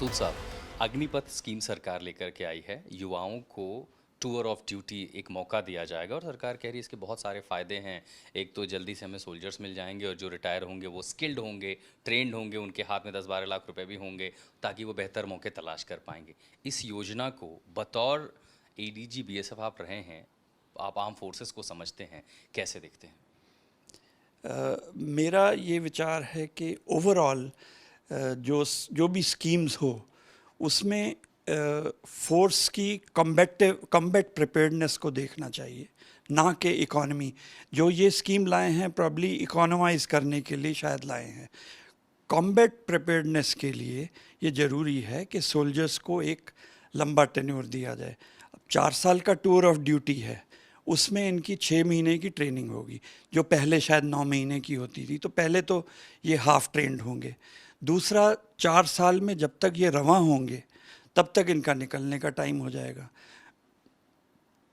मसूद साहब, अग्निपथ स्कीम सरकार लेकर के आई है। युवाओं को टूर ऑफ ड्यूटी एक मौका दिया जाएगा और सरकार कह रही है इसके बहुत सारे फ़ायदे हैं। एक तो जल्दी से हमें सोल्जर्स मिल जाएंगे और जो रिटायर होंगे वो स्किल्ड होंगे, ट्रेंड होंगे, उनके हाथ में 10-12 लाख रुपए भी होंगे ताकि वो बेहतर मौके तलाश कर पाएंगे। इस योजना को बतौर एडीजी बीएसएफ आप रहे हैं, आप आर्म फोर्सेस को समझते हैं, कैसे देखते हैं? मेरा ये विचार है कि ओवरऑल जो भी स्कीम्स हो उसमें फोर्स की कॉम्बैट प्रिपेयर्डनेस को देखना चाहिए, ना कि इकोनॉमी। जो ये स्कीम लाए हैं प्रॉब्ली इकोनोमाइज करने के लिए शायद लाए हैं। कॉम्बैट प्रिपेयर्डनेस के लिए ये ज़रूरी है कि सोल्जर्स को एक लंबा टेन्योर दिया जाए। अब 4 साल का टूर ऑफ ड्यूटी है, उसमें इनकी 6 महीने की ट्रेनिंग होगी, जो पहले शायद 9 महीने की होती थी। तो पहले तो ये हाफ ट्रेंड होंगे। दूसरा, 4 साल में जब तक ये रवां होंगे तब तक इनका निकलने का टाइम हो जाएगा।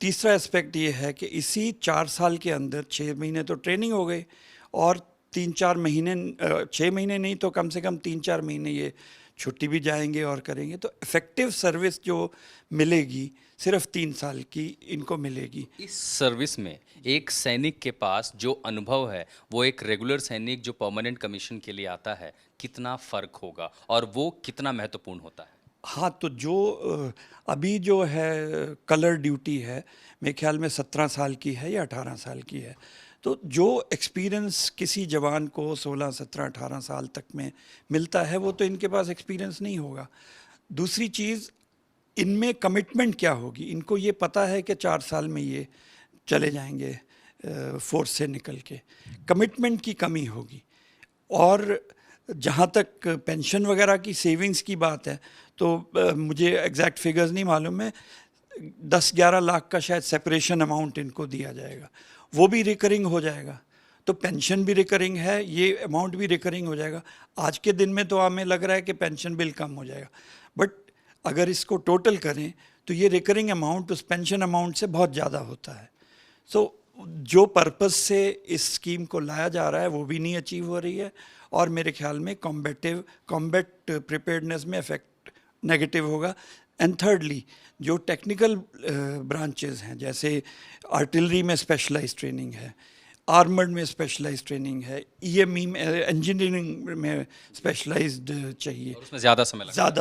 तीसरा एस्पेक्ट ये है कि इसी 4 साल के अंदर 6 महीने तो ट्रेनिंग हो गई और 3-4 महीने 6 महीने नहीं तो कम से कम 3-4 महीने ये छुट्टी भी जाएंगे और करेंगे। तो इफ़ेक्टिव सर्विस जो मिलेगी सिर्फ 3 साल की इनको मिलेगी। इस सर्विस में एक सैनिक के पास जो अनुभव है वो एक रेगुलर सैनिक जो परमानेंट कमीशन के लिए आता है, कितना फ़र्क होगा और वो कितना महत्वपूर्ण होता है? हाँ, तो जो अभी जो है कलर ड्यूटी है, मेरे ख्याल में 17 साल की है या 18 साल की है। तो जो एक्सपीरियंस किसी जवान को 16, 17, 18 साल तक में मिलता है वो तो इनके पास एक्सपीरियंस नहीं होगा। दूसरी चीज़, इनमें कमिटमेंट क्या होगी? इनको ये पता है कि 4 साल में ये चले जाएंगे फोर्स से निकल के। कमिटमेंट की कमी होगी। और जहाँ तक पेंशन वगैरह की सेविंग्स की बात है तो मुझे एग्जैक्ट फिगर्स नहीं मालूम है, 10-11 लाख का शायद सेपरेशन अमाउंट इनको दिया जाएगा, वो भी रिकरिंग हो जाएगा। तो पेंशन भी रिकरिंग है, ये अमाउंट भी रिकरिंग हो जाएगा। आज के दिन में तो हमें लग रहा है कि पेंशन बिल कम हो जाएगा, बट अगर इसको टोटल करें तो ये रिकरिंग अमाउंट उस पेंशन अमाउंट से बहुत ज़्यादा होता है। सो जो पर्पस से इस स्कीम को लाया जा रहा है वो भी नहीं अचीव हो रही है और मेरे ख्याल में कॉम्बैट प्रिपेयर्डनेस में इफेक्ट नेगेटिव होगा। एंड थर्डली, जो टेक्निकल ब्रांचेस हैं, जैसे आर्टिलरी में स्पेशलाइज ट्रेनिंग है, आर्मर्ड में स्पेशलाइज ट्रेनिंग है, ईएमई में, इंजीनियरिंग में स्पेशलाइज्ड चाहिए, और उसमें ज़्यादा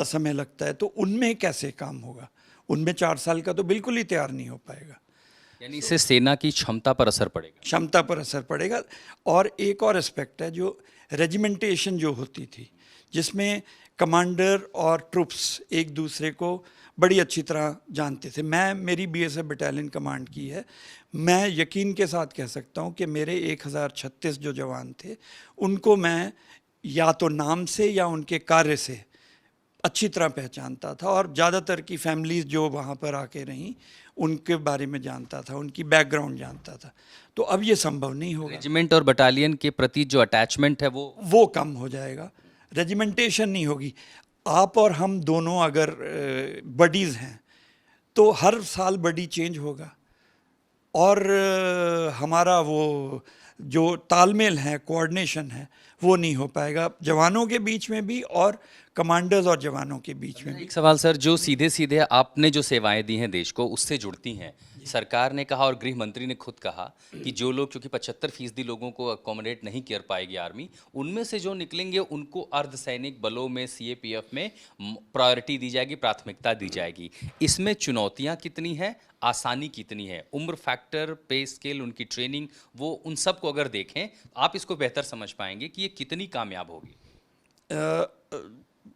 समय लगता है। तो उनमें कैसे काम होगा? उनमें 4 साल का तो बिल्कुल ही तैयार नहीं हो पाएगा। यानी इससे सेना की क्षमता पर असर पड़ेगा। क्षमता पर असर पड़ेगा। और एक और एस्पेक्ट है, जो रेजिमेंटेशन जो होती थी, जिसमें कमांडर और ट्रुप्स एक दूसरे को बड़ी अच्छी तरह जानते थे। मेरी बीएसएफ बटालियन कमांड की है, मैं यकीन के साथ कह सकता हूँ कि मेरे 1036 जो जवान थे उनको मैं या तो नाम से या उनके कार्य से अच्छी तरह पहचानता था और ज़्यादातर की फैमिलीज़ जो वहाँ पर आके रहीं उनके बारे में जानता था, उनकी बैकग्राउंड जानता था। तो अब ये संभव नहीं होगा। रेजिमेंट और बटालियन के प्रति जो अटैचमेंट है वो कम हो जाएगा, रेजिमेंटेशन नहीं होगी। आप और हम दोनों अगर बडीज़ हैं तो हर साल बडी चेंज होगा और हमारा वो जो तालमेल है, कोऑर्डिनेशन है, वो नहीं हो पाएगा जवानों के बीच में भी और कमांडर्स और जवानों के बीच में भी। एक सवाल सर, जो सीधे सीधे आपने जो सेवाएं दी हैं देश को उससे जुड़ती हैं, सरकार ने कहा और गृह मंत्री ने खुद कहा कि जो लोग, चूंकि 75% लोगों को अकोमोडेट नहीं कर पाएगी आर्मी, उनमें से जो निकलेंगे उनको अर्धसैनिक बलों में, सीएपीएफ में प्रायोरिटी दी जाएगी, प्राथमिकता दी जाएगी। इसमें चुनौतियां कितनी हैं, आसानी कितनी है? उम्र फैक्टर, पे स्केल, उनकी ट्रेनिंग, वो उन सब को अगर देखें आप इसको बेहतर समझ पाएंगे कि ये कितनी कामयाब होगी।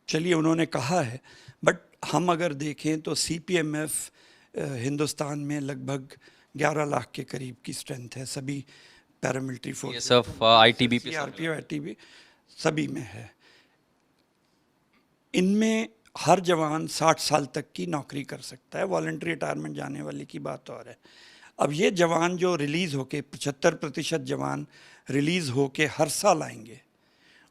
चलिए, उन्होंने कहा है, बट हम अगर देखें तो सीपीएमएफ हिंदुस्तान में लगभग 11 लाख के करीब की स्ट्रेंथ है, सभी पैरामिलिट्री फोर्स, आईटीबीपी, आईटीबी सभी में है। इनमें हर जवान 60 साल तक की नौकरी कर सकता है, वॉलंटरी रिटायरमेंट जाने वाले की बात और है। अब ये जवान जो रिलीज़ होके 75% जवान रिलीज़ होके हर साल आएंगे,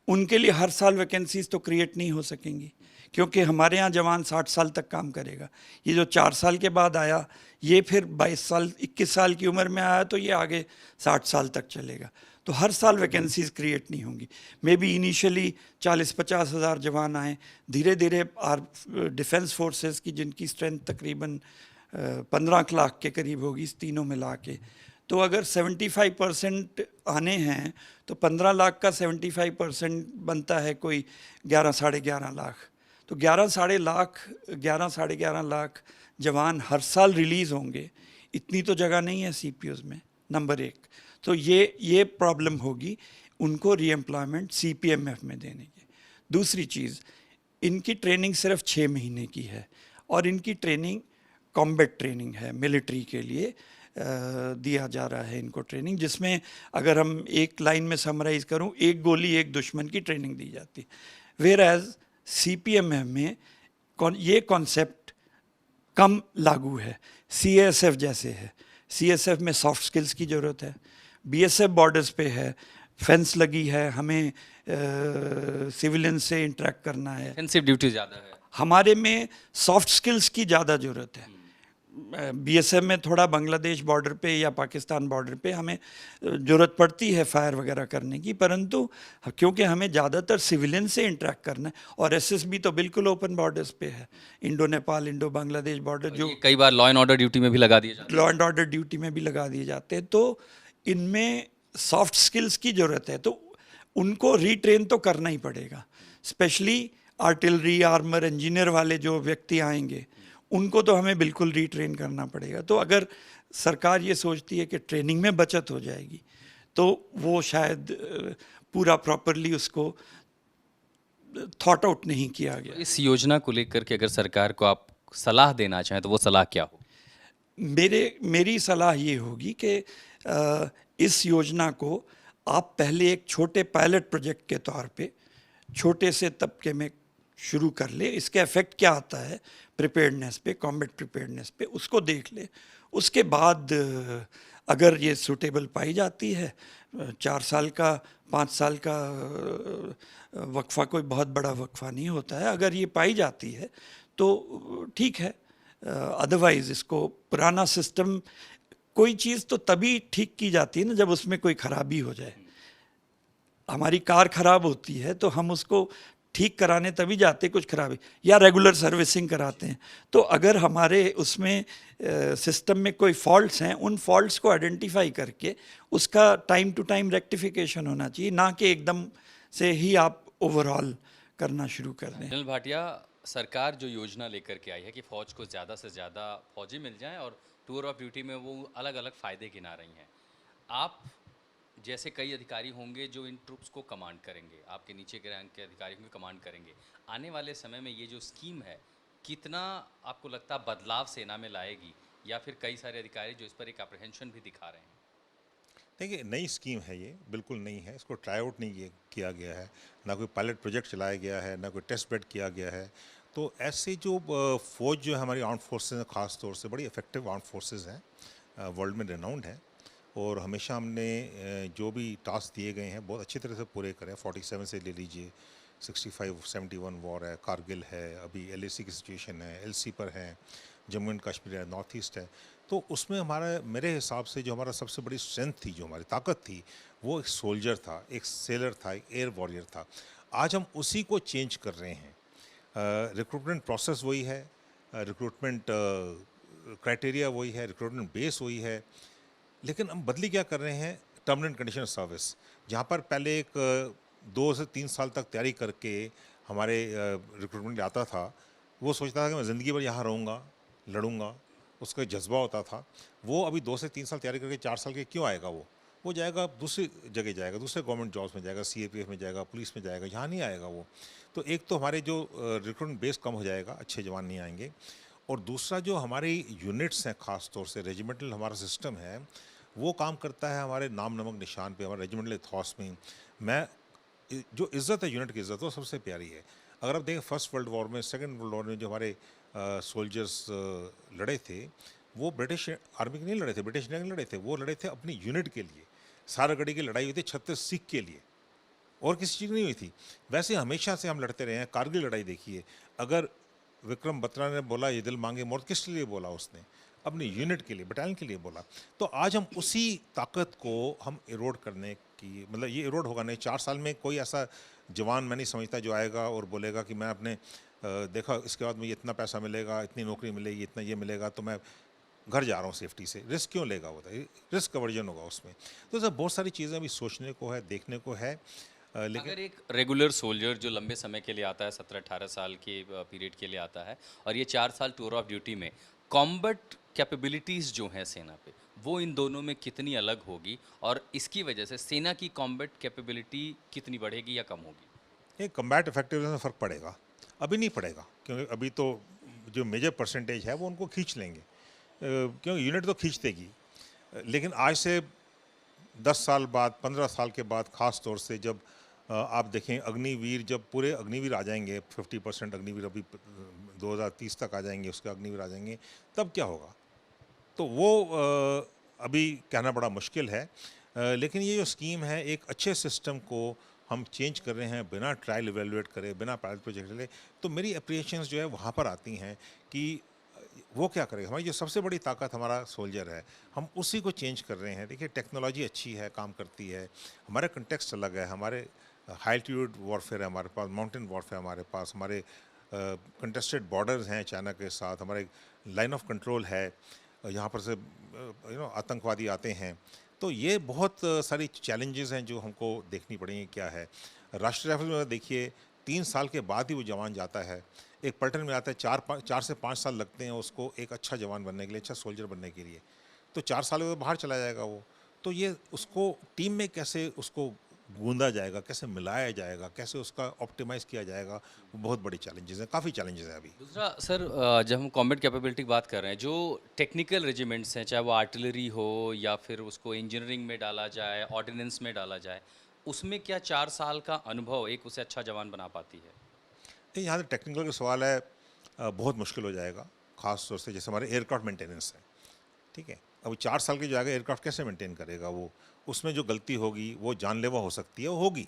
उनके लिए हर साल वैकेंसीज तो क्रिएट नहीं हो सकेंगी, क्योंकि हमारे यहाँ जवान 60 साल तक काम करेगा। ये जो 4 साल के बाद आया, ये फिर 22 साल 21 साल की उम्र में आया तो ये आगे 60 साल तक चलेगा। तो हर साल वैकेंसीज क्रिएट नहीं होंगी। मे बी इनिशियली 40-50 हज़ार जवान आए, धीरे धीरे डिफेंस फोर्सेस की जिनकी स्ट्रेंथ तकरीबन 15 लाख के करीब होगी इस तीनों मिला के, तो अगर 75% आने हैं तो 15 लाख का 75% बनता है कोई 11-11.5 लाख। तो 11 साढ़े 11 लाख जवान हर साल रिलीज़ होंगे, इतनी तो जगह नहीं है सीपीयूज़ में, नंबर एक। तो ये प्रॉब्लम होगी उनको रीएम्प्लॉयमेंट सीपीएमएफ में देने की। दूसरी चीज़, इनकी ट्रेनिंग सिर्फ 6 महीने की है और इनकी ट्रेनिंग कॉम्बैट ट्रेनिंग है, मिलिट्री के लिए दिया जा रहा है इनको ट्रेनिंग, जिसमें अगर हम एक लाइन में समराइज़ करूं, एक गोली एक दुश्मन की ट्रेनिंग दी जाती है। वेयर एज सीपीएमएफ में ये कॉन्सेप्ट कम लागू है, सीएसएफ जैसे है। सीएसएफ में सॉफ्ट स्किल्स की ज़रूरत है, बीएसएफ बॉर्डर्स पे है, फेंस लगी है, हमें सिविलियन से इंटरेक्ट करना है, डिफेंसिव ड्यूटी ज़्यादा है। हमारे में सॉफ्ट स्किल्स की ज़्यादा ज़रूरत है। बीएसएफ में थोड़ा बांग्लादेश बॉर्डर पे या पाकिस्तान बॉर्डर पे हमें ज़रूरत पड़ती है फायर वगैरह करने की, परंतु क्योंकि हमें ज़्यादातर सिविलियन से इंटरेक्ट करना है और एसएसबी तो बिल्कुल ओपन बॉर्डर्स पे है, Indo Nepal Indo Bangladesh border, जो कई बार लॉ एंड ऑर्डर ड्यूटी में भी लगा दिए जाते हैं। लॉ एंड ऑर्डर ड्यूटी में भी लगा दिए जाते हैं। तो इनमें सॉफ्ट स्किल्स की ज़रूरत है, तो उनको रीट्रेन तो करना ही पड़ेगा। स्पेशली आर्टिलरी आर्मर इंजीनियर वाले जो व्यक्ति आएंगे उनको तो हमें बिल्कुल रीट्रेन करना पड़ेगा। तो अगर सरकार ये सोचती है कि ट्रेनिंग में बचत हो जाएगी तो वो शायद पूरा प्रॉपरली उसको थॉट आउट नहीं किया गया। इस योजना को लेकर के अगर सरकार को आप सलाह देना चाहें तो वो सलाह क्या हो? मेरी सलाह ये होगी कि इस योजना को आप पहले एक छोटे पायलट प्रोजेक्ट के तौर पे छोटे से तबके में शुरू कर ले, इसके इफेक्ट क्या आता है प्रिपेयर्डनेस पे, कॉम्बैट प्रिपेयर्डनेस पे, उसको देख ले। उसके बाद अगर ये सूटेबल पाई जाती है, 4 साल का 5 साल का वक्फा कोई बहुत बड़ा वक्फा नहीं होता है, अगर ये पाई जाती है तो ठीक है। अदरवाइज़ इसको पुराना सिस्टम, कोई चीज़ तो तभी ठीक की जाती है ना जब उसमें कोई खराबी हो जाए। हमारी कार ख़राब होती है तो हम उसको ठीक कराने तभी जाते, कुछ खराबी या रेगुलर सर्विसिंग कराते हैं। तो अगर हमारे उसमें सिस्टम में कोई फॉल्ट्स हैं, उन फॉल्ट्स को आइडेंटिफाई करके उसका टाइम टू टाइम रेक्टिफिकेशन होना चाहिए, ना कि एकदम से ही आप ओवरऑल करना शुरू कर दें। जनरल भाटिया, सरकार जो योजना लेकर के आई है कि फ़ौज को ज़्यादा से ज़्यादा फौजी मिल जाएं और टूर ऑफ ड्यूटी में वो अलग अलग फ़ायदे गिना रही हैं, आप जैसे कई अधिकारी होंगे जो इन ट्रूप्स को कमांड करेंगे, आपके नीचे के रैंक के अधिकारी होंगे कमांड करेंगे, आने वाले समय में ये जो स्कीम है कितना आपको लगता है बदलाव सेना में लाएगी, या फिर कई सारे अधिकारी जो इस पर एक अप्रहेंशन भी दिखा रहे हैं? देखिए, नई स्कीम है, ये बिल्कुल नई है, इसको ट्राई आउट नहीं किया गया है, ना कोई पायलट प्रोजेक्ट चलाया गया है, ना कोई टेस्ट बेड किया गया है। तो ऐसे जो फ़ौज जो है हमारी आर्म्ड फोर्सेज हैं, ख़ास तौर से बड़ी इफ़ेक्टिव आर्म्ड फोर्सेज हैं, वर्ल्ड में रेनाउंड हैं, और हमेशा हमने जो भी टास्क दिए गए हैं बहुत अच्छी तरह से पूरे करें। 47 से ले लीजिए, 65-71 वॉर है, कारगिल है, अभी LAC की सिचुएशन है, LC पर है, जम्मू एंड कश्मीर है, नॉर्थ ईस्ट है। तो उसमें हमारा, मेरे हिसाब से जो हमारा सबसे बड़ी स्ट्रेंथ थी, जो हमारी ताकत थी, वो एक सोल्जर था, एक सेलर था, एक एयर वॉरियर था। आज हम उसी को चेंज कर रहे हैं। रिक्रूटमेंट प्रोसेस वही है, रिक्रूटमेंट क्राइटेरिया वही है, रिक्रूटमेंट बेस वही है, लेकिन हम बदली क्या कर रहे हैं, टर्म एंड कंडीशन सर्विस, जहाँ पर पहले एक 2 से 3 साल तक तैयारी करके हमारे रिक्रूटमेंट आता था, वो सोचता था कि मैं ज़िंदगी भर यहाँ रहूँगा, लड़ूंगा, उसका जज्बा होता था। वो अभी 2 से 3 साल तैयारी करके 4 साल के क्यों आएगा? वो जाएगा दूसरी जगह, जाएगा दूसरे गवर्नमेंट जॉब्स में जाएगा, CAPF में जाएगा, पुलिस में जाएगा, यहाँ नहीं आएगा वो। तो एक तो हमारे जो रिक्रूटमेंट बेस कम हो जाएगा, अच्छे जवान नहीं आएंगे, और दूसरा जो हमारी यूनिट्स हैं, ख़ास तौर से रेजिमेंटल हमारा सिस्टम है, वो काम करता है हमारे नाम नमक निशान पे, हमारे रेजिमेंटल एथॉस में। मैं जो इज़्ज़त है, यूनिट की इज़्ज़त, वो सबसे प्यारी है। अगर आप देखें फर्स्ट वर्ल्ड वॉर में, सेकंड वर्ल्ड वॉर में जो हमारे सोल्जर्स लड़े थे, वो ब्रिटिश आर्मी के नहीं लड़े थे, ब्रिटिश नहीं लड़े थे, वो लड़े थे अपनी यूनिट के लिए। सारागढ़ी की लड़ाई हुई थी 36 सिख के लिए, और किसी चीज़ नहीं हुई थी। वैसे हमेशा से हम लड़ते रहे हैं। कारगिल लड़ाई देखिए, अगर विक्रम बत्रा ने बोला ये दिल मांगे मोर, किस लिए बोला उसने? अपनी यूनिट के लिए, बटालियन के लिए बोला। तो आज हम उसी ताकत को हम इरोड करने की, मतलब ये इरोड होगा नहीं 4 साल में। कोई ऐसा जवान मैं नहीं समझता जो आएगा और बोलेगा कि मैं अपने देखा इसके बाद मुझे इतना पैसा मिलेगा, इतनी नौकरी मिलेगी, इतना ये मिलेगा तो मैं घर जा रहा हूँ सेफ्टी से। रिस्क क्यों लेगा? वो रिस्क कवर्जन होगा उसमें। तो सर बहुत सारी चीज़ें अभी सोचने को है, देखने को है, लेकिन अगर एक रेगुलर सोल्जर जो लंबे समय के लिए आता है, 17-18 साल के पीरियड के लिए आता है, और ये 4 साल टूर ऑफ ड्यूटी में, कॉम्बैट कैपेबिलिटीज़ जो हैं सेना पे, वो इन दोनों में कितनी अलग होगी, और इसकी वजह से सेना की कॉम्बैट कैपेबिलिटी कितनी बढ़ेगी या कम होगी? ये कम्बैट इफेक्टिवनेस में फ़र्क पड़ेगा। अभी नहीं पड़ेगा, क्योंकि अभी तो जो मेजर परसेंटेज है वो उनको खींच लेंगे, क्योंकि यूनिट तो खींच देगी। लेकिन आज से 10 साल बाद, 15 साल के बाद, ख़ास तौर से जब आप देखें अग्निवीर, जब पूरे अग्निवीर आ जाएंगे, 50% अग्निवीर अभी 2030 तक आ जाएंगे, उसके अग्निवीर आ जाएंगे, तब क्या होगा? तो वो अभी कहना बड़ा मुश्किल है। लेकिन ये जो स्कीम है, एक अच्छे सिस्टम को हम चेंज कर रहे हैं बिना ट्रायल इवेलुएट करे, बिना पायलट प्रोजेक्ट ले, तो मेरी अप्रिशिएशंस जो है वहाँ पर आती हैं कि वो क्या करेगा। हमारी जो सबसे बड़ी ताकत हमारा सोल्जर है, हम उसी को चेंज कर रहे हैं। देखिए टेक्नोलॉजी अच्छी है, काम करती है, हमारे कंटेक्स्ट अलग है, हमारे हाई एल्टीट्यूड वॉरफेयर है हमारे पास, माउंटेन वॉरफेयर हमारे पास, हमारे कंटेस्टेड बॉर्डर्स हैं चाइना के साथ, हमारे लाइन ऑफ कंट्रोल है, यहाँ पर से आतंकवादी आते हैं। तो ये बहुत सारी चैलेंजेस हैं जो हमको देखनी पड़ेंगी। क्या है राष्ट्रीय राइफल में, देखिए 3 साल के बाद ही वो जवान जाता है, एक पलटन में आता है, 4 से 5 साल लगते हैं उसको एक अच्छा जवान बनने के लिए, अच्छा सोल्जर बनने के लिए। तो 4 साल में तो बाहर चला जाएगा वो। तो ये उसको टीम में कैसे उसको गूंदा जाएगा, कैसे मिलाया जाएगा, कैसे उसका ऑप्टिमाइज़ किया जाएगा, वो बहुत बड़ी चैलेंजेस हैं, काफ़ी चैलेंजेस हैं अभी। दूसरा सर, जब हम कॉम्बैट कैपेबिलिटी की बात कर रहे हैं, जो टेक्निकल रेजिमेंट्स हैं, चाहे वो आर्टिलरी हो या फिर उसको इंजीनियरिंग में डाला जाए, ऑर्डिनेंस में डाला जाए, उसमें क्या 4 साल का अनुभव एक उसे अच्छा जवान बना पाती है? नहीं, यहाँ तक टेक्निकल का सवाल है, बहुत मुश्किल हो जाएगा। ख़ास तौर से जैसे हमारे एयरक्राफ्ट मेंटेनेंस है, ठीक है? अब 4 साल की जगह एयरक्राफ्ट कैसे मेंटेन करेगा वो? उसमें जो गलती होगी वो जानलेवा हो सकती है, वो होगी,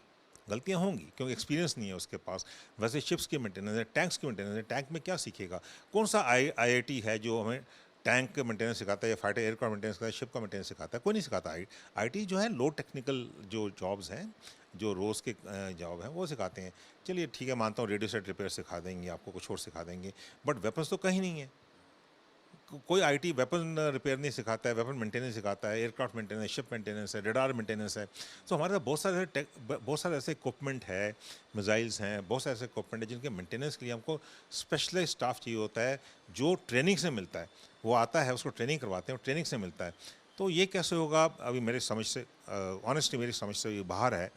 गलतियाँ होंगी, क्योंकि एक्सपीरियंस नहीं है उसके पास। वैसे शिप्स की मेंटेनेंस है, टैंक्स की मेंटेनेंस है, टैंक में क्या सीखेगा? कौन सा आईआईटी है जो हमें टैंक मेंटेनेंस सिखाता है, या फाइटर एयरक्राफ्ट मेंटेनेंस सिखाता है, शिप का मेंटेनेंस सिखाता है? कोई नहीं सिखाता। आईटी जो है लो टेक्निकल जो जॉब्स हैं, जो रोज़ के जॉब हैं वो सिखाते हैं। चलिए ठीक है, मानता हूँ रेडियो सेट रिपेयर सिखा देंगे आपको, कुछ और सिखा देंगे, बट वेपन्स तो कहीं नहीं है। कोई आईटी वेपन रिपेयर नहीं सिखाता है, वेपन मेंटेनेंस सिखाता है, एयरक्राफ्ट मेंटेनेंस, शिप मेंटेनेंस है, रडार मेंटेनेंस है। तो हमारे पास बहुत सारे ऐसे इक्विपमेंट है, मिसाइल्स हैं, बहुत सारे ऐसे इक्विपमेंट है जिनके मेंटेनेंस के लिए हमको स्पेशलाइज स्टाफ चाहिए होता है, जो ट्रेनिंग से मिलता है। वो आता है, उसको ट्रेनिंग करवाते हैं और ट्रेनिंग से मिलता है। तो ये कैसे होगा? अभी मेरी समझ से, ऑनेस्टली मेरी समझ से ये बाहर है।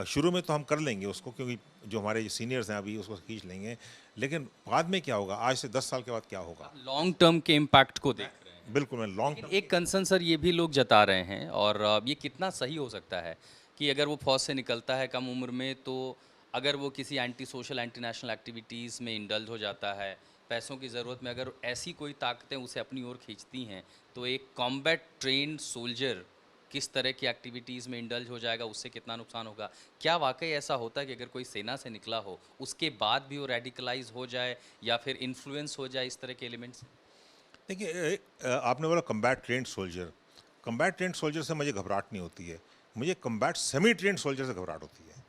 शुरू में तो हम कर लेंगे उसको, क्योंकि जो हमारे सीनियर्स हैं अभी उसको खींच लेंगे, लेकिन बाद में क्या होगा, आज से 10 साल के बाद क्या होगा? लॉन्ग टर्म के इम्पैक्ट को देख रहे हैं। बिल्कुल, मैं लॉन्ग लेकिन टर्म। एक कंसर्न सर ये भी लोग जता रहे हैं, और ये कितना सही हो सकता है कि अगर वो फौज से निकलता है कम उम्र में, तो अगर वो किसी anti social anti national activities में इंडल्ज हो जाता है, पैसों की ज़रूरत में अगर ऐसी कोई ताकतें उसे अपनी ओर खींचती हैं, तो एक कॉम्बैट ट्रेन्ड सोल्जर किस तरह की एक्टिविटीज़ में इंडल्ज हो जाएगा, उससे कितना नुकसान होगा? क्या वाकई ऐसा होता है कि अगर कोई सेना से निकला हो, उसके बाद भी वो रेडिकलाइज हो जाए या फिर इन्फ्लुएंस हो जाए इस तरह के एलिमेंट्स? देखिए, आपने बोला combat trend soldier. Combat trend soldier से मुझे घबराहट नहीं होती है, मुझे कम्बैट सेमी ट्रेंड सोल्जर से घबराहट होती है।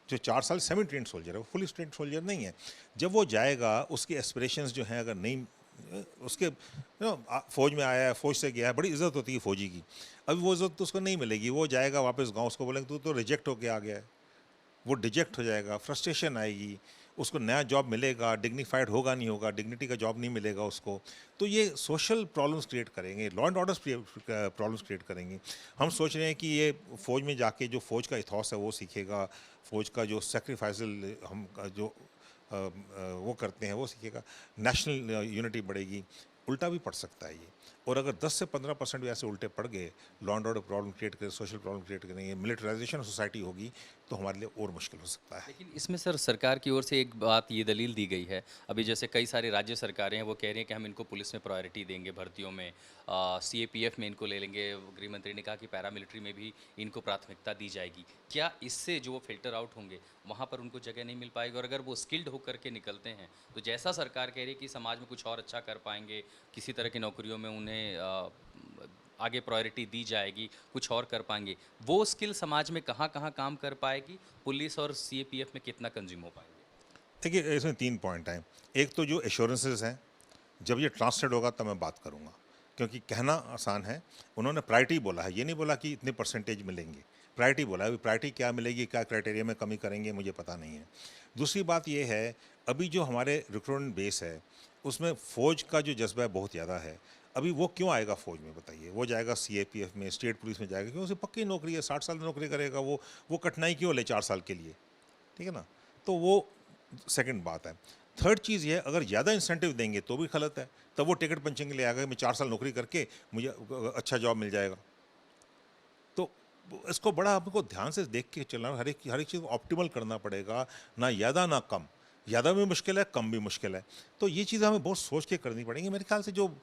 जो 4 साल सेमी ट्रेंड सोल्जर है, वो फुली ट्रेंड सोल्जर नहीं है। जब वो जाएगा, उसकी एस्पिरेशंस जो हैं, अगर नहीं उसके फौज में आया है, फौज से गया है, बड़ी इज्जत होती है फौजी की। अभी वो इज्जत तो उसको नहीं मिलेगी। वो जाएगा वापस गाँव, उसको बोलेंगे तू तो रिजेक्ट होके आ गया है। वो डिजेक्ट हो जाएगा, फ्रस्ट्रेशन आएगी, उसको नया जॉब मिलेगा, डिग्निफाइड होगा नहीं होगा, डिग्निटी का जॉब नहीं मिलेगा उसको। तो ये सोशल प्रॉब्लम्स क्रिएट करेंगे, law and order problems create करेंगे। हम सोच रहे हैं कि ये फ़ौज में जाके जो फ़ौज का इथॉस है वो सीखेगा, फ़ौज का जो सेक्रीफाइसल हम जो वो करते हैं वो सीखेगा, नेशनल यूनिटी बढ़ेगी। उल्टा भी पड़ सकता है ये। और अगर 10 से 15% भी ऐसे उल्टे पड़ गए, law and order problem create करें, सोशल प्रॉब्लम क्रिएट करेंगे, मिलिटराइजेशन सोसाइटी होगी, तो हमारे लिए और मुश्किल हो सकता है। लेकिन इसमें सर सरकार की ओर से एक बात ये दलील दी गई है, अभी जैसे कई सारी राज्य सरकारें हैं वो कह रही हैं कि हम इनको पुलिस में प्रायोरिटी देंगे भर्तियों में, सीएपीएफ में इनको ले लेंगे, गृह मंत्री ने कहा कि पैरामिलिट्री में भी इनको प्राथमिकता दी जाएगी। क्या इससे जो वो फिल्टर आउट होंगे वहाँ पर उनको जगह नहीं मिल पाएगी, और अगर वो स्किल्ड होकर के निकलते हैं तो जैसा सरकार कह रही है कि समाज में कुछ और अच्छा कर पाएंगे, किसी तरह की नौकरियों में उन्हें आगे प्रायोरिटी दी जाएगी, कुछ और कर पाएंगे, वो स्किल समाज में कहाँ कहाँ काम कर पाएगी, पुलिस और सीएपीएफ में कितना कंज्यूम हो पाएंगे? देखिए, इसमें 3 पॉइंट हैं। एक तो जो एश्योरेंसेस हैं, जब ये ट्रांसलेट होगा तब मैं बात करूँगा, क्योंकि कहना आसान है। उन्होंने प्रायोरिटी बोला है, ये नहीं बोला कि इतने परसेंटेज मिलेंगे। प्रायोरिटी बोला है, अभी प्रायोरिटी क्या मिलेगी, क्या क्राइटेरिया में कमी करेंगे, मुझे पता नहीं है। दूसरी बात ये है, अभी जो हमारे रिक्रूटमेंट बेस है, उसमें फ़ौज का जो जज्बा है बहुत ज़्यादा है। अभी वो क्यों आएगा फ़ौज में बताइए? वो जाएगा सीएपीएफ में, स्टेट पुलिस में जाएगा, क्योंकि उसे पक्की नौकरी है, 60 साल नौकरी करेगा वो कठिनाई क्यों ले 4 साल के लिए? ठीक है ना? तो वो सेकंड बात है। थर्ड चीज़ ये है, अगर ज़्यादा इंसेंटिव देंगे तो भी गलत है। तब वो टिकट पंचिंग के लिए आएगा, मैं 4 साल नौकरी करके मुझे अच्छा जॉब मिल जाएगा। तो इसको बड़ा आपको ध्यान से देख के चलना, हर एक चीज़ को ऑप्टिमल करना पड़ेगा, ना ज़्यादा ना कम। ज़्यादा भी मुश्किल है, कम भी मुश्किल है। तो ये चीज़ें हमें बहुत सोच के करनी पड़ेंगी। मेरे ख्याल से जो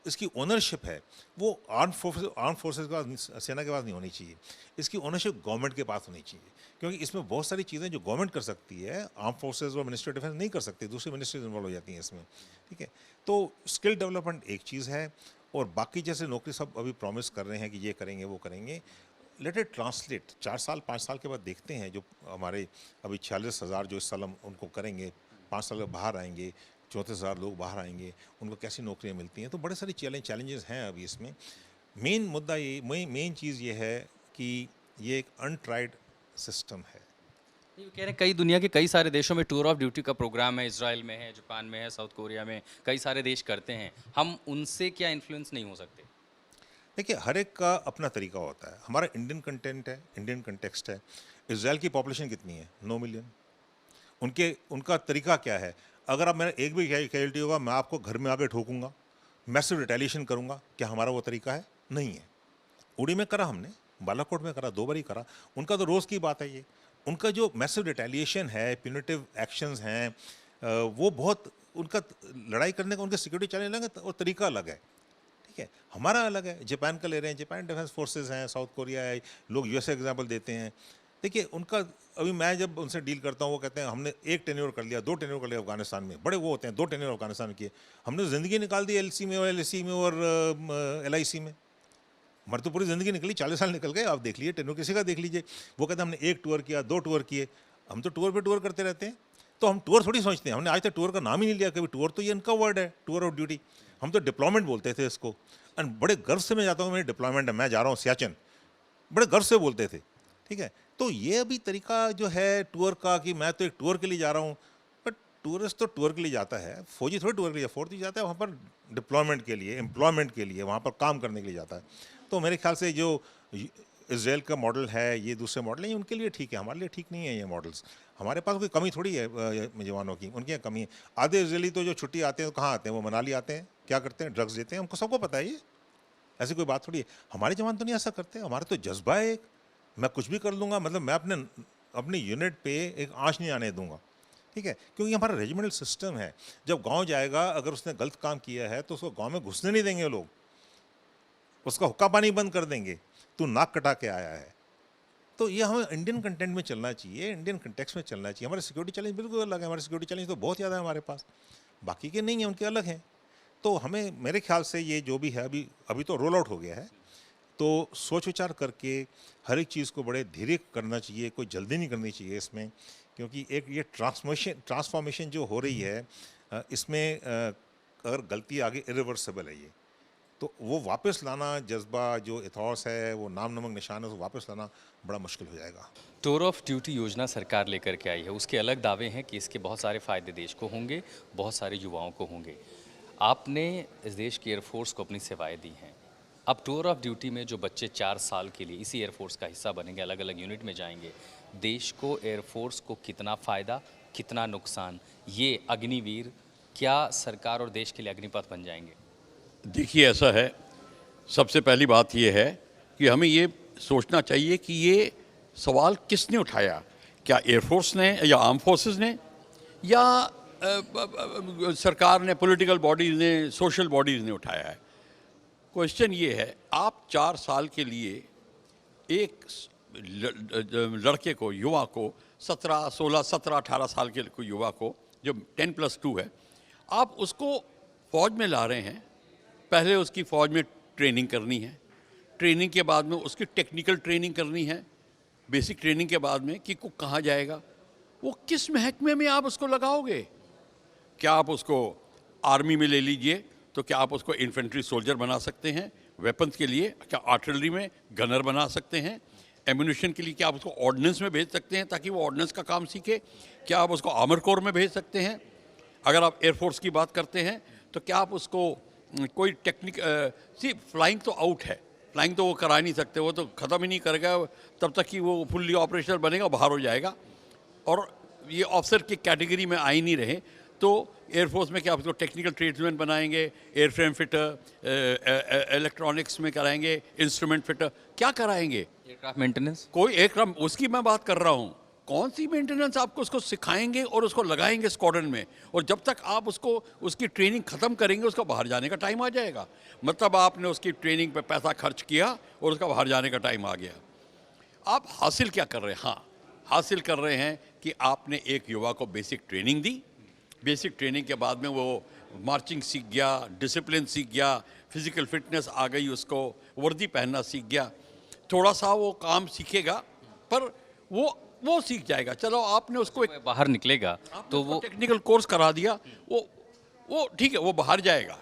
इसकी ओनरशिप है, वो आर्म फोर्सेस के पास, सेना के पास नहीं होनी चाहिए। इसकी ओनरशिप गवर्नमेंट के पास होनी चाहिए, क्योंकि इसमें बहुत सारी चीज़ें जो गवर्नमेंट कर सकती है, आर्म फोर्सेस और मिनिस्ट्री ऑफ डिफेंस नहीं कर सकती, दूसरी मिनिस्ट्रीज इन्वॉल्व हो जाती हैं इसमें। ठीक है, तो स्किल डेवलपमेंट एक चीज़ है, और बाकी जैसे नौकरी सब अभी प्रॉमिस कर रहे हैं कि ये करेंगे वो करेंगे, लेट इट ट्रांसलेट। 4 साल 5 साल के बाद देखते हैं, जो हमारे अभी 46,000 जो इस साल हम उनको करेंगे, 5 साल में बाहर आएंगे, 34,000 लोग बाहर आएंगे, उनको कैसी नौकरियां मिलती हैं। तो बड़े सारे चैलेंजेस हैं अभी इसमें। मेन मुद्दा ये, मेन चीज़ ये है कि ये एक अनट्राइड सिस्टम है। ये कह रहे हैं कई दुनिया के कई सारे देशों में टूर ऑफ ड्यूटी का प्रोग्राम है, इजराइल में है, जापान में है, साउथ कोरिया में, कई सारे देश करते हैं। हम उनसे क्या इन्फ्लुएंस नहीं हो सकते? देखिए, हर एक का अपना तरीका होता है। हमारा इंडियन कंटेंट है, इंडियन कंटेक्स्ट है। इजराइल की पॉपुलेशन कितनी है? 9 मिलियन। उनका तरीका क्या है? अगर आप मेरा एक भी कैजुअल्टी होगा, मैं आपको घर में आके ठोकूंगा, मैसिव रिटेलिएशन करूंगा। क्या हमारा वो तरीका है? नहीं है। उड़ी में करा हमने, बालाकोट में करा, 2 बार ही करा। उनका तो रोज़ की बात है ये। उनका जो मैसिव रिटेलिएशन है, प्यूनिटिव एक्शंस हैं, वो बहुत, उनका लड़ाई करने का, उनका सिक्योरिटी चैलेंज अलग है और तरीका अलग है। ठीक है, हमारा अलग है। जापान का ले रहे हैं, जापान डिफेंस फोर्सेस हैं, साउथ कोरिया है, लोग यूएसए एग्जाम्पल देते हैं। देखिए, उनका, अभी मैं जब उनसे डील करता हूँ, वो कहते हैं हमने 1 टेन्योर कर लिया, 2 टेन्योर कर लिया अफगानिस्तान में। बड़े वो होते हैं, 2 टेन्योर अफगानिस्तान में किए। हमने ज़िंदगी निकाल दी एलसी में और एलएसी में और एलआईसी में। हमारी तो पूरी ज़िंदगी निकली, 40 साल निकल गए। आप देख लीजिए, टेन्योर किसी का देख लीजिए। वो कहते हैं हमने 1 टूर किया, 2 टूर किए। हम तो टूर पे टूर करते रहते हैं। तो हम टूर थोड़ी सोचते हैं, हमने आज तक टूर का नाम ही नहीं लिया कभी। टूर तो ये इनका वर्ड है, टूर ऑफ ड्यूटी। हम तो डिप्लॉयमेंट बोलते थे इसको। एंड बड़े गर्व से मैं जाता हूँ, मेरी डिप्लॉयमेंट है, मैं जा रहा हूँ सियाचिन, बड़े गर्व से बोलते थे। ठीक है, तो ये अभी तरीका जो है टूर का, कि मैं तो एक टूर के लिए जा रहा हूँ, बट टूरिस्ट तो टूर के लिए जाता है, फौजी थोड़ी टूर के लिए, फौजी जाता है वहाँ पर डिप्लॉयमेंट के लिए, एम्प्लॉयमेंट के लिए, वहाँ पर काम करने के लिए जाता है। तो मेरे ख्याल से जो इसराइल का मॉडल है, ये दूसरे मॉडल हैं, उनके लिए ठीक है, हमारे लिए ठीक नहीं है ये मॉडल्स। हमारे पास कोई कमी थोड़ी है जवानों की, उनकी यहाँ कमी है। आधे इसराइली तो जो छुट्टी आते हैं तो कहाँ आते हैं? वो मनाली आते हैं, क्या करते हैं? ड्रग्स देते हैं। हमको सबको पता है ये, ऐसी कोई बात थोड़ी है। हमारे जवान तो नहीं ऐसा करते, हमारा तो जज्बा है एक, मैं कुछ भी कर लूँगा, मतलब मैं अपनी यूनिट पे एक आँच नहीं आने दूंगा। ठीक है, क्योंकि हमारा रेजिमेंटल सिस्टम है। जब गांव जाएगा, अगर उसने गलत काम किया है तो उसको गांव में घुसने नहीं देंगे लोग, उसका हुक्का पानी बंद कर देंगे, तू नाक कटा के आया है। तो ये हमें इंडियन कंटेंट में चलना चाहिए, इंडियन कंटेक्स्ट में चलना चाहिए। हमारे सिक्योरिटी चैलेंज बिल्कुल अलग है, हमारे सिक्योरिटी चैलेंज तो बहुत ज़्यादा है हमारे पास, बाकी के नहीं है, उनके अलग हैं। तो हमें, मेरे ख्याल से ये जो भी है, अभी तो रोल आउट हो गया है, तो सोच विचार करके हर एक चीज़ को बड़े धीरे करना चाहिए, कोई जल्दी नहीं करनी चाहिए इसमें, क्योंकि एक ये ट्रांसफॉर्मेशन जो हो रही है, इसमें अगर गलती आगे इरिवर्सिबल है ये, तो वो वापस लाना, जज्बा जो इथॉस है, वो नाम नमक निशान है, उसको वापस लाना बड़ा मुश्किल हो जाएगा। टूर ऑफ ड्यूटी योजना सरकार लेकर के आई है, उसके अलग दावे हैं कि इसके बहुत सारे फ़ायदे देश को होंगे, बहुत सारे युवाओं को होंगे। आपने इस देश की एयरफोर्स को अपनी सेवाएं दी हैं। अब टूर ऑफ ड्यूटी में जो बच्चे 4 साल के लिए इसी एयरफोर्स का हिस्सा बनेंगे, अलग अलग यूनिट में जाएंगे, देश को, एयरफोर्स को कितना फ़ायदा, कितना नुकसान? ये अग्निवीर क्या सरकार और देश के लिए अग्निपथ बन जाएंगे? देखिए, ऐसा है, सबसे पहली बात ये है कि हमें ये सोचना चाहिए कि ये सवाल किसने उठाया, क्या एयरफोर्स ने या आर्म फोर्सेस ने या सरकार ने, पॉलिटिकल बॉडीज़ ने, सोशल बॉडीज़ ने उठाया है। क्वेश्चन ये है, आप 4 साल के लिए एक लड़के को, युवा को, 17, 16, 17, 18 साल के कोई युवा को जो 10+2 है, आप उसको फ़ौज में ला रहे हैं। पहले उसकी फ़ौज में ट्रेनिंग करनी है, ट्रेनिंग के बाद में उसकी टेक्निकल ट्रेनिंग करनी है, बेसिक ट्रेनिंग के बाद में कि को कहाँ जाएगा, वो किस महकमे में आप उसको लगाओगे। क्या आप उसको आर्मी में ले लीजिए तो क्या आप उसको इन्फेंट्री सोल्जर बना सकते हैं वेपन्स के लिए, क्या आर्टिलरी में गनर बना सकते हैं, एम्यूनिशन के लिए क्या आप उसको ऑर्डिनेंस में भेज सकते हैं ताकि वो ऑर्डिनेंस का काम सीखे, क्या आप उसको आर्मर कोर में भेज सकते हैं। अगर आप एयरफोर्स की बात करते हैं तो क्या आप उसको कोई टेक्निक फ्लाइंग तो आउट है, फ्लाइंग तो वो करा नहीं सकते, वो तो ख़त्म ही नहीं करेगा तब तक कि वो फुल्ली ऑपरेशनल बनेगा, बाहर हो जाएगा और ये ऑफिसर की कैटेगरी में आ ही नहीं रहे। तो एयरफोर्स में क्या आप उसको टेक्निकल ट्रेड्समैन बनाएंगे, एयरफ्रेम फिटर, इलेक्ट्रॉनिक्स में कराएंगे, इंस्ट्रूमेंट फिटर, क्या कराएंगे, एयरक्राफ्ट मेंटेनेंस, कोई एयरक्राफ्ट, उसकी मैं बात कर रहा हूँ। कौन सी मेंटेनेंस आपको उसको सिखाएंगे और उसको लगाएंगे स्क्वाड्रन में, और जब तक आप उसको उसकी ट्रेनिंग ख़त्म करेंगे उसका बाहर जाने का टाइम आ जाएगा। मतलब आपने उसकी ट्रेनिंग पे पैसा खर्च किया और उसका बाहर जाने का टाइम आ गया। आप हासिल क्या कर रहे हैं? हाँ, हासिल कर रहे हैं कि आपने एक युवा को बेसिक ट्रेनिंग दी, बेसिक ट्रेनिंग के बाद में वो मार्चिंग सीख गया, डिसिप्लिन सीख गया, फिज़िकल फिटनेस आ गई, उसको वर्दी पहनना सीख गया, थोड़ा सा वो काम सीखेगा पर वो सीख जाएगा। चलो आपने उसको एक बाहर निकलेगा तो वो टेक्निकल कोर्स करा दिया, वो ठीक है, वो बाहर जाएगा।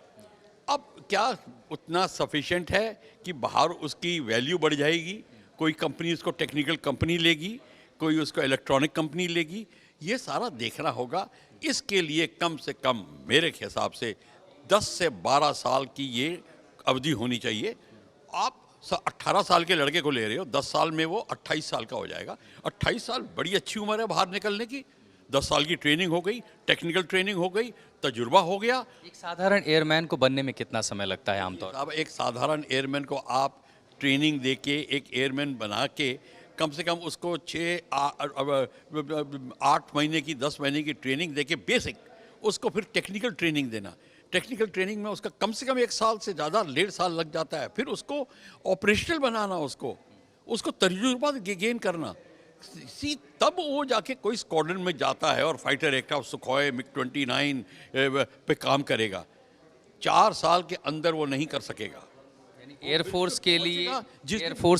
अब क्या उतना सफिशिएंट है कि बाहर उसकी वैल्यू बढ़ जाएगी, कोई कंपनी उसको टेक्निकल कंपनी लेगी, कोई उसको इलेक्ट्रॉनिक कंपनी लेगी, ये सारा देखना होगा। इसके लिए कम से कम मेरे हिसाब से 10 से 12 साल की ये अवधि होनी चाहिए। आप 18 साल के लड़के को ले रहे हो, 10 साल में वो 28 साल का हो जाएगा। 28 साल बड़ी अच्छी उम्र है बाहर निकलने की। 10 साल की ट्रेनिंग हो गई, टेक्निकल ट्रेनिंग हो गई, तजुर्बा हो गया। एक साधारण एयरमैन को बनने में कितना समय लगता है आमतौर? अब एक साधारण एयरमैन को आप ट्रेनिंग दे के एक एयरमैन बना के कम से कम उसको 8 महीने की, 10 महीने की ट्रेनिंग दे के बेसिक, उसको फिर टेक्निकल ट्रेनिंग देना। टेक्निकल ट्रेनिंग में उसका कम से कम 1 साल से ज़्यादा 1.5 साल लग जाता है। फिर उसको ऑपरेशनल बनाना, उसको तजुर्बा गेन करना, तब वो जाके कोई स्क्वाड्रन में जाता है और फाइटर एयरक्राफ्ट सुखोई, MiG-29 पे काम करेगा। 4 साल के अंदर वो नहीं कर सकेगा। एयरफोर्स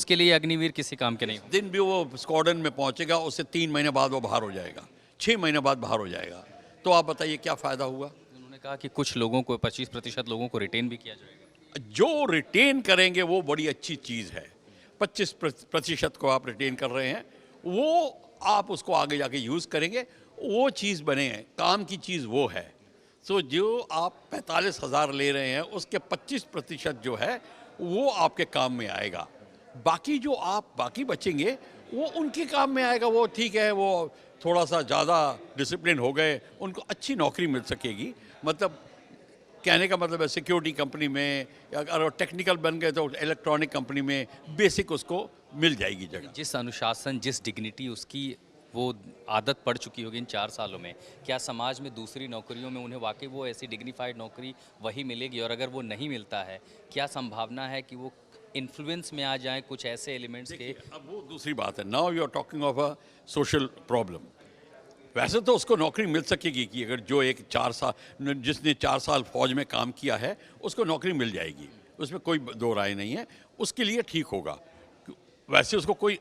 के लिए अग्निवीर किसी काम के नहीं। दिन भी वो स्क्वाड्रन में पहुंचेगा, उससे 3 महीने बाद वो बाहर हो जाएगा, 6 महीने बाद बाहर हो जाएगा। तो आप बताइए क्या फ़ायदा हुआ? उन्होंने कहा कि कुछ लोगों को, 25% लोगों को रिटेन भी किया जाएगा। जो रिटेन करेंगे वो बड़ी अच्छी चीज़ है। 25% को आप रिटेन कर रहे हैं, वो आप उसको आगे जाके यूज़ करेंगे, वो चीज़ बने हैं, काम की चीज़ वो है। सो जो आप 45,000 ले रहे हैं उसके 25% जो है वो आपके काम में आएगा। बाकी जो आप बाकी बचेंगे वो उनके काम में आएगा। वो ठीक है, वो थोड़ा सा ज़्यादा डिसिप्लिन हो गए, उनको अच्छी नौकरी मिल सकेगी। मतलब कहने का मतलब है सिक्योरिटी कंपनी में, अगर टेक्निकल बन गए तो इलेक्ट्रॉनिक कंपनी में बेसिक उसको मिल जाएगी जगह। जिस अनुशासन, जिस डिग्निटी उसकी वो आदत पड़ चुकी होगी इन 4 सालों में, क्या समाज में दूसरी नौकरियों में उन्हें वाकई वो ऐसी डिग्निफाइड नौकरी वही मिलेगी? और अगर वो नहीं मिलता है, क्या संभावना है कि वो इन्फ्लुएंस में आ जाए कुछ ऐसे एलिमेंट्स के? अब वो दूसरी बात है। Now you are talking of a social problem. वैसे तो उसको नौकरी मिल सकेगी कि अगर जो एक 4 साल, जिसने 4 साल फौज में काम किया है उसको नौकरी मिल जाएगी, उसमें कोई दो राय नहीं है, उसके लिए ठीक होगा। वैसे उसको कोई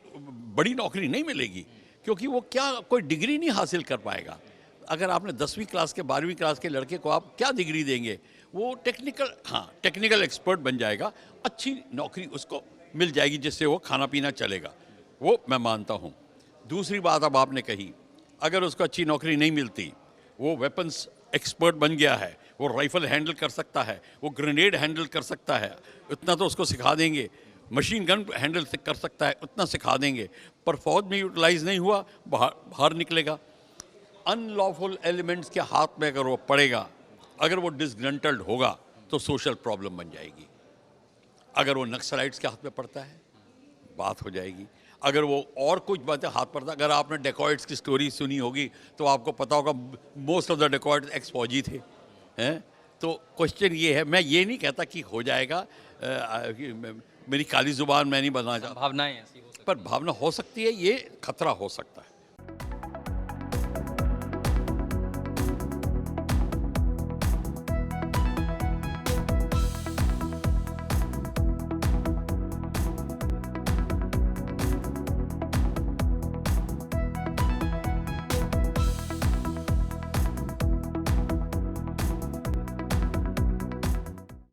बड़ी नौकरी नहीं मिलेगी क्योंकि वो क्या कोई डिग्री नहीं हासिल कर पाएगा। अगर आपने 10वीं क्लास के 12वीं क्लास के लड़के को आप क्या डिग्री देंगे? वो टेक्निकल एक्सपर्ट बन जाएगा, अच्छी नौकरी उसको मिल जाएगी जिससे वो खाना पीना चलेगा, वो मैं मानता हूँ। दूसरी बात अब आपने कही, अगर उसको अच्छी नौकरी नहीं मिलती, वो वेपन्स एक्सपर्ट बन गया है, वो राइफल हैंडल कर सकता है, वो ग्रेनेड हैंडल कर सकता है, उतना तो उसको सिखा देंगे। मशीन गन हैंडल कर सकता है, उतना सिखा देंगे। पर फौज में यूटिलाइज नहीं हुआ, बाहर निकलेगा। अनलॉफुल एलिमेंट्स के हाथ में अगर वो पड़ेगा, अगर वो डिसग्रंटल्ड होगा, तो सोशल प्रॉब्लम बन जाएगी। अगर वो नक्सलाइट्स के हाथ में पड़ता है बात हो जाएगी। अगर वो और कुछ बातें हाथ पड़ता, अगर आपने डेकॉइट्स की स्टोरी सुनी होगी तो आपको पता होगा most of the dacoits x फौजी थे, हैं। तो क्वेश्चन ये है, मैं ये नहीं कहता कि हो जाएगा, मेरी काली जुबान मैं नहीं बनना चाहता, भावनाएं ऐसी हो सकती पर भावना हो सकती है, ये खतरा हो सकता है।